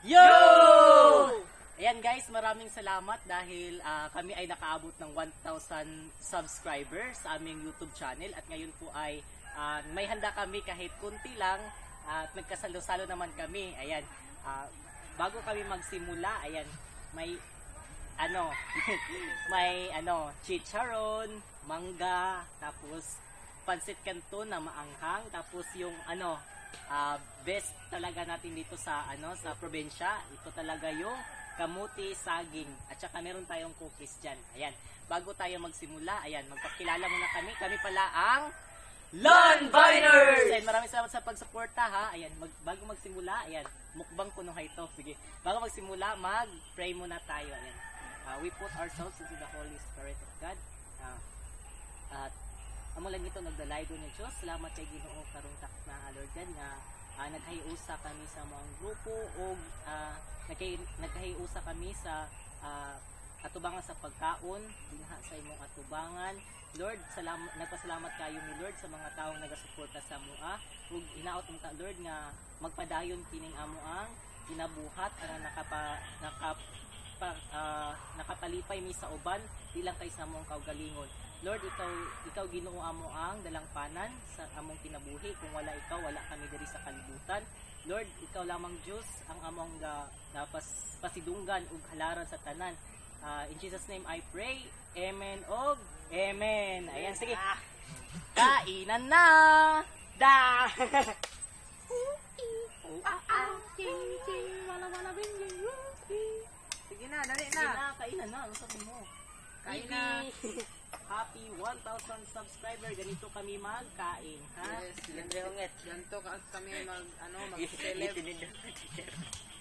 Yo! Ayan guys, maraming salamat dahil kami ay nakaabot ng 1,000 subscribers sa aming YouTube channel at ngayon po ay may handa kami kahit kunti lang at nagkasalo-salo naman kami. Ayan, bago kami magsimula, ayan, may may chicharon, mangga, tapos pansit canton na maanghang, tapos yung best talaga natin dito sa sa probinsya. Ito talaga yung kamuti saging at saka meron tayong cookies diyan. Ayan, bago tayo magsimula, ayan, magpakilala muna kami. Kami pala ang Lonviners! Ayan, maraming salamat sa pagsuporta ha. Ayan, bago magsimula, ayan, mukbang kuno ito. Sige, bago magsimula, mag-pray muna tayo. Ayan. We put ourselves into the Holy Spirit of God. At amo lang ito nagdalay do ni Dios. Salamat kay Ginoo karong takot na Lord God nga naghahiusa kami sa mga grupo o nagkahiusa kami sa atubangan sa pagkaon dinha sa imong atubangan. Lord, nagpasalamat kayo ni Lord sa mga taong nagasuporta sa amoa ug hinaot unta Lord nga magpadayon kining amoang kinabuhat ana nakapalipay mi sa uban di lang kay sa among kaugalingon. Lord, ikaw Ginoo amo ang dalangpanan sa among kinabuhi. Kung wala ikaw, wala kami diri sa kalibutan. Lord, ikaw lamang Diyos ang among pasidunggan ug halaran sa tanan. In Jesus name I pray. Amen og amen. Ayan, sige. Kainan na! Da! Sige na, dali Sige na. na, kainan na. Ano sabi mo? Kainan. Happy 1,000 subscriber. Ganito kami magkain, ha? Yes, ganito kami mag-celeb.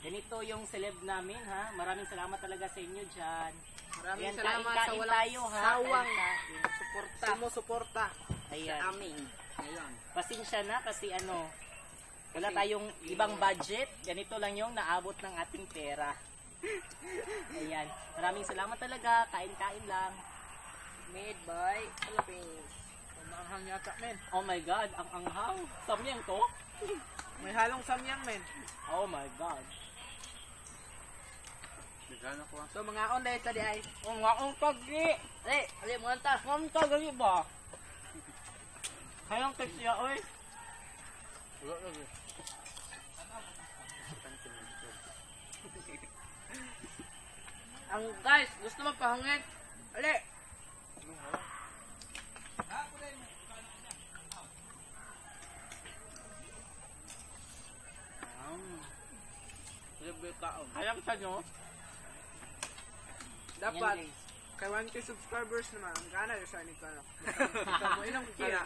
Ganito yung celeb namin, ha? Maraming salamat talaga sa inyo dyan. Maraming Ayan, salamat kain sa walang tayo, ha? sawang Kain. sumusuporta Ayan. sa amin. Ngayon. Pasensya na kasi wala tayong ibang budget. Ganito lang yung naabot ng ating pera. Ayan. Maraming salamat talaga. Kain-kain lang. Made by Philippines. Kumanghang yata, men. Oh my God, ang anghang. Samyang to? May halong samyang, men. Oh my God. So, mga online tadi ay. Oh nga, ang pagi. Ali mo anta. Ang tagali ba? Kayang text siya, oy. Wala lagi. Ang guys, gusto magpahangit. Ali. Kayang sa nyo? Dapat Ayan, guys. kay 1K subscribers naman. Ang gana yung sa inyo ka. Mo ilang kira.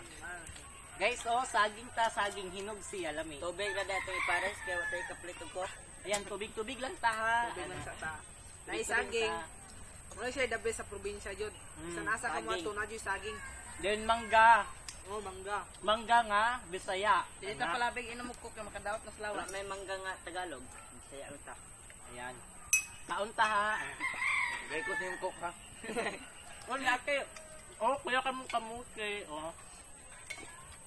Guys, saging hinog siya, lami. Tubig na dito ipares kaya watay kaplito ko. Ayan, tubig-tubig lang ta ha. Sabi man sa Tubig-tubig saging. ta. Wala siya the best sa probinsya jud. Sa nasa ka mo saging. to na jud saging. Then mangga. Oh, mangga. Mangga nga, Bisaya. Dili ta palabig inom ko kay makadawat na Wala slawa. may mangga nga Tagalog. Saya utak. Ayan. Kaunta ha. Gay ko yung cook ha. Wala kayo. Oh, kuya kamuti. Oh.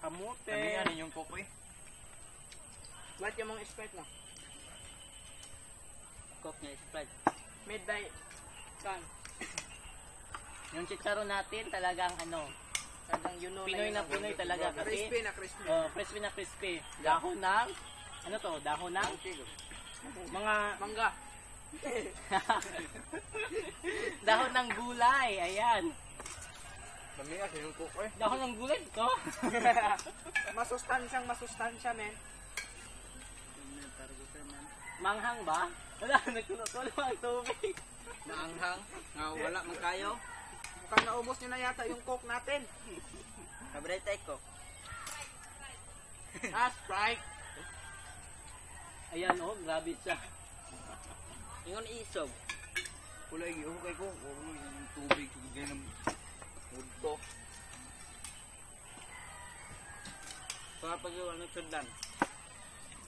Kamuti. yung cook eh. What yung mga Sprite na? Cook niya Sprite. Made by Kan. Yung chicharon natin talagang Talagang you know Pinoy na yun. Pinoy talaga kasi Crispy na crispy. crispy na crispy. Dahon ng dahon ng mga Mangga. dahon ng gulay. Ayan. Kami kasi yung cook eh. Dahon ng gulay to. Masustansya, men. Manghang ba? Wala, nagtulo-tulo ang tubig. Maanghang. Nga wala man kayo. Mukhang naubos nyo na yata yung coke natin. Kabrete ko. Sprite. Ayan, oh, grabe siya. Ingon isog. Wala yung kay ko. Yung tubig. Ganyan ng udto. Para pag yung nagsudan.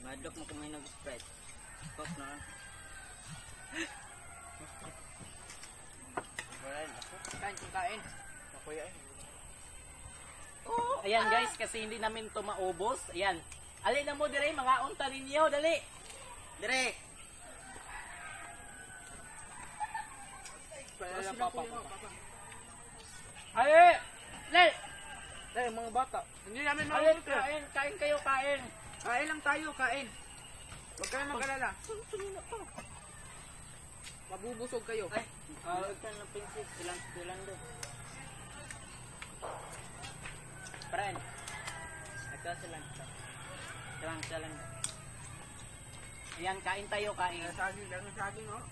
Madok mo kumay nag-Sprite. Cook na. Kain. Ako yan. Oh, ayan guys, kasi hindi namin to maubos. Ayan. Ali na mo dire, mga unta ninyo, dali. Dire. Papa. Ay! Le! Eh, mga bata. Hindi namin Alit, mahuhuli. kain! Kain kayo, kain! Kain lang tayo, kain. Huwag kayo mag-alala. Mabubusog kayo. Ay! Huwag ka ng pinsit. Silang doon. Friend. Ito silang. Silang. Ayan, kain tayo, kain. Saging, oh.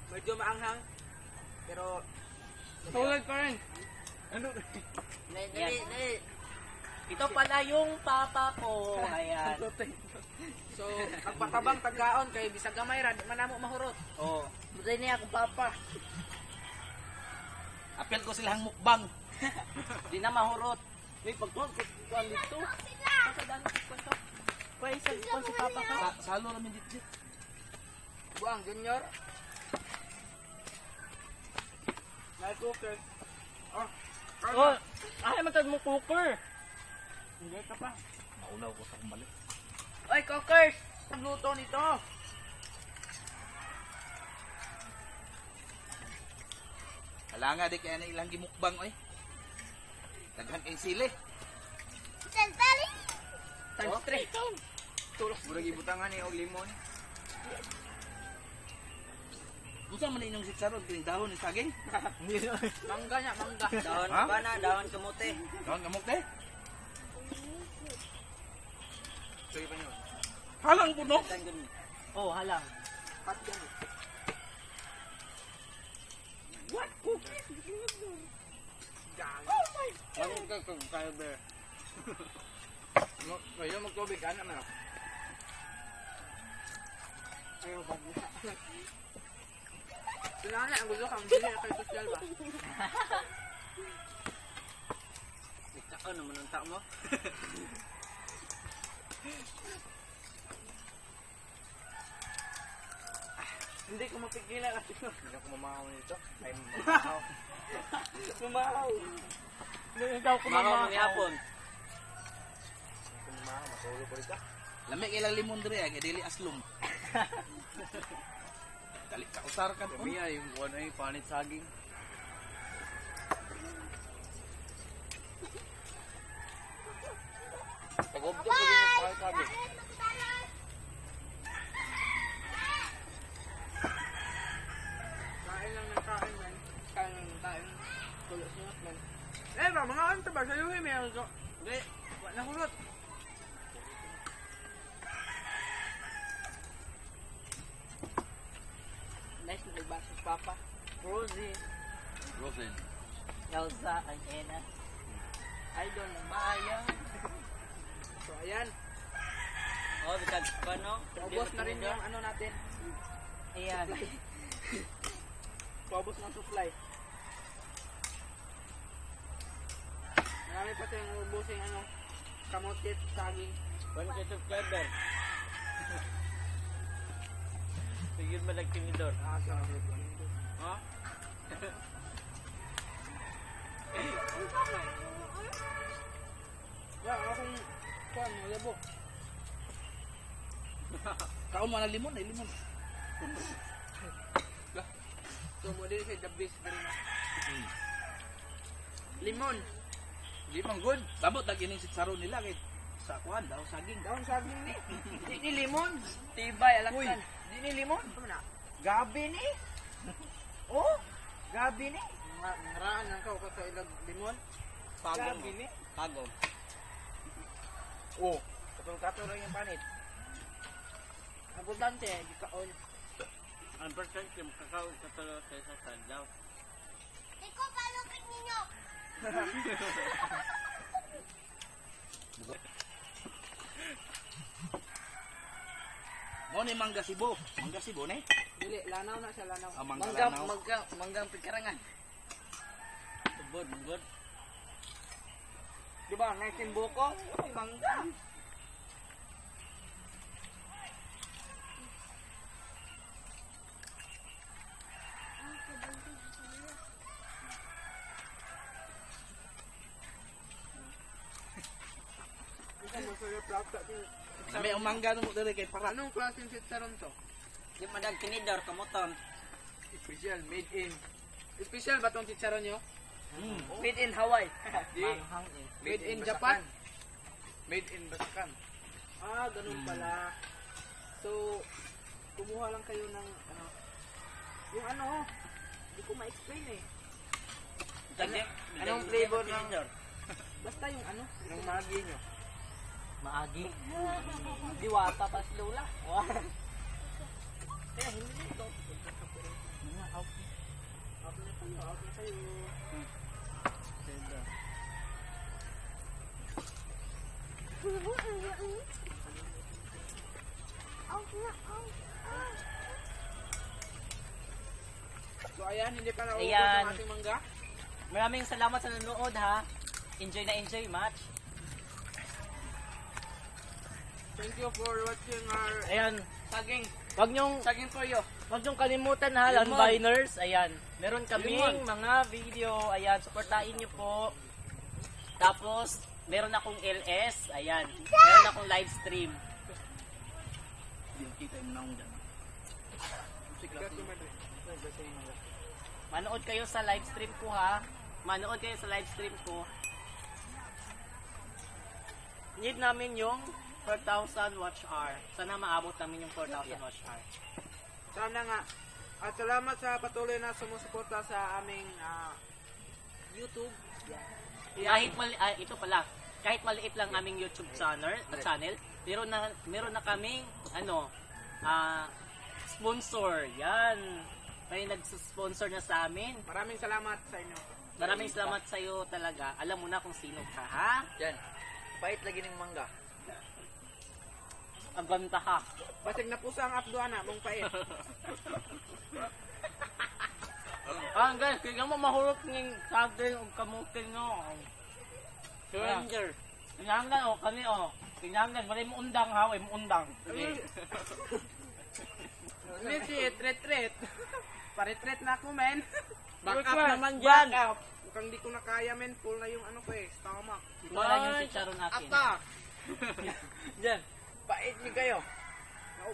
Medyo maanghang. Pero, Tulad pa rin. Ano? Dali. Ito pala yung papa ko. Ayan. so, pagpatabang tagkaon kay bisag gamay ra, di man namo mahurot. Oh. Buti niya akong papa. Apel ko silang mukbang. Di na mahurot. May pagtuwag ko dito. Pasadaan ko ito. Pwede sa si papa ka. Salo namin dito. Buang junior. May cooker. Oh, ay matag mo cooker. Hindi ka pa. Maulaw ko sa kumbalik. Oy, cookers! Ang luto nito. Hala nga, di kaya na ilang gimukbang, oy. Daghan kay sili. Times 3. Tulog. Murag ibutangan ni og limon. Unsa man inyong sitsaron kining dahon ni saging? Mangga niya, mangga. Dahon Ha? ba na? Dahon kamote. Dahon gamok te. Sige pa nyo. Halang puno. Tanggon ni. Oh, halang. Pat yan. What? Cookie? Gago. Bakit ka kung fiber? Kayo magtubig ana man. Ayaw ba? Sila na, ang gusto kang bili na kay social ba? Ikaw naman ang tao mo. Hindi ko mapigilan kasi Hindi ako mamahaw nito. Ay sumahaw. Ikaw Kumakaw mo hapon. mamahaw, matulo ko rito. Lami ilang limon dire ay dili aslum. Dali ka usar ka. Kami ay yung ano yung panit saging. Pag-obdo ko din yung panit saging. Kain lang ng kain man. Kain lang ng kain. Tulot-tulot man. Eh ba, mga ano ba? Sa'yo may meron ko. Hindi, wala na hulot. Nice na nagbasa si Papa. Rosie. Rosen. Elsa and Ena. Idol ng bayang. So ayan, Oh, bitag pa no? paubos na rin yung ano natin. Ayan. Paubos ng supply. Marami pa tayong ubusin ano, kamote, saging. Paano ka subscriber? Sige mo lang tinidor. Ha? Yeah, akong kuhan, labo. Kaon man ang limon ay limon. So mo din sa the best rin na. Limon. Di man good. Babot tag ining sitsaron nila kay sa kuan daw saging. Daon saging ni. Di ni limon. Tibay alaksan. Di ni limon. Gabi ni. Oh, gabi ni. Ngaraan lang ka sa ilag limon. Pagong. Gabi ni. Pagong. Oh, katol-katol lang yung panit. Abundante, di ka all. Ang percent yung kakao katulog sa sandaw. Ikaw palupin ninyo. Mo ni mangga sibo. Mangga sibo ni. Dili, lanaw na siya, lanaw. Ah, mangga lanaw. Manggang pikarangan. Bud. Di ba, naisin buko? Uy, mangga. Isa mo sa plata. May mangga no mo dire kay para. Anong klaseng sitsaron to? Di madag tinidor, kamuton. Special, made in. Special ba tong chicharon nyo? Made in Hawaii. Di. Manghang eh. Made in Japan. Made in Basakan. Ah, ganun pala. So, kumuha lang kayo ng yung hindi ko ma-explain eh. Anong flavor ng basta yung yung magi nyo. Maagi. Diwata pa si Lola. Kaya hindi ito. Out na kayo. So ayan, hindi pa naubos Ayan. ang ating mangga. Maraming salamat sa nanonood ha. Enjoy na enjoy match. Thank you for watching our Ayan. saging. Saging toyo. Wag niyong kalimutan ha, Lemon. Landbiners. Ayan. Meron kaming Lemon. mga video. Ayan, supportahin niyo po. Tapos, meron akong LS. Ayan. Meron akong live stream. Yung kita yung naong dyan. Manood kayo sa live stream ko ha. Manood kayo sa live stream ko. Need namin yung 4,000 watch hour. Sana maabot namin yung 4,000 watch hour. Sana nga. At salamat sa patuloy na sumusuporta sa aming YouTube. Kahit ito pala, kahit maliit lang aming YouTube channel, meron na kaming sponsor. Yan. May nag-sponsor na sa amin. Maraming salamat sa inyo. Maraming salamat sa iyo talaga. Alam mo na kung sino ka, ha? Yan. Pait lagi ng mangga. Ang ganda ka. Basig na pusa ang abduana, mong pait. Guys, kaya mo mahurot ng saging o kamutin no. Stranger. Kinahanglan o kami o. Kinahanglan, wala mo undang ha, wala mo undang. Sige. Hindi si retret. Pa-retret na ako, men. Back up naman dyan. Back up. Mukhang di ko na kaya, men. Full na yung stomach. Ito lang yung chicharon natin. Atak! Dyan. Pait ni kayo.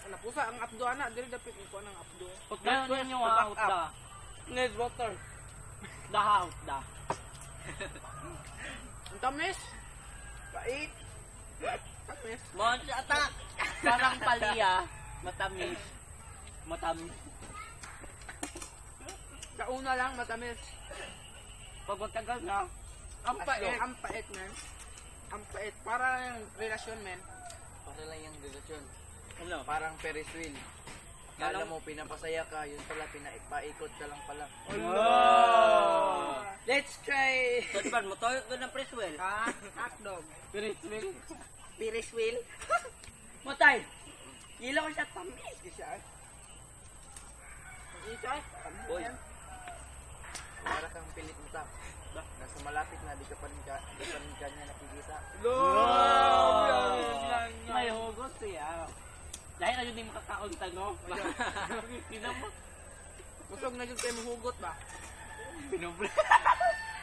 Napusa ang abduana. Dili dapat ko ng abdo. Meron yung out da. Need water. Da out da. Ang tamis. Pait. Tamis. Monster attack. Parang paliya. Matamis. Matamis. Kauna lang, matamis. Pag magtagal na, Ang pait, men. Ang pait. Para yung relasyon, men. Para lang yung relasyon. ano? Parang Ferris wheel. Kala mo, pinapasaya ka, yun pala, pinaikot ka lang pala. Oh! Let's try! Saan mo toyo doon ng Preswell? Hotdog. Ferris wheel. Motay. Gila ko siya tamis. Isa. Isa? Boy. Para kang pilit mo tap. Nasa malapit na, di ka pa rin kanya nakikita. May hugot siya. Dahil na yun yung makakaunta, no? Tignan mo. Busog na yun kayo mahugot ba? Pinubre.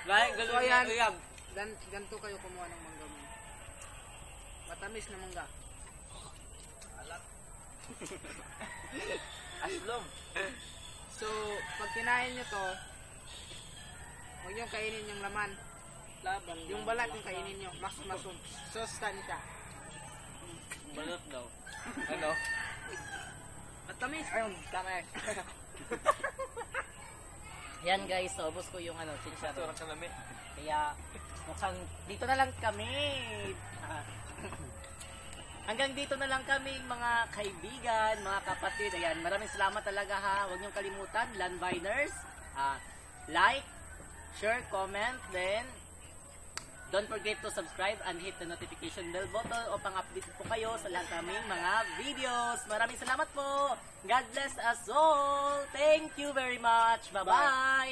Gaya, So, gano'n ayan. na kuyab. Ganto kayo kumuha ng mangga mo. Matamis na mangga. Aslong. So, pag kinain nyo to, huwag nyo kainin yung laman. Laban. Yung balat yung kainin nyo. Mas sustansya. Balot daw. Ano? Matamis. Ayun, tama yan. Yan guys, ubos ko yung chicharon. Kaya mukhang dito na lang kami. Hanggang dito na lang kami mga kaibigan, mga kapatid. Ayan, maraming salamat talaga ha. Huwag niyong kalimutan, Landbiners. Like, share, comment, then don't forget to subscribe and hit the notification bell button upang update po kayo sa lahat naming mga videos. Maraming salamat po. God bless us all. Thank you very much. Bye-bye.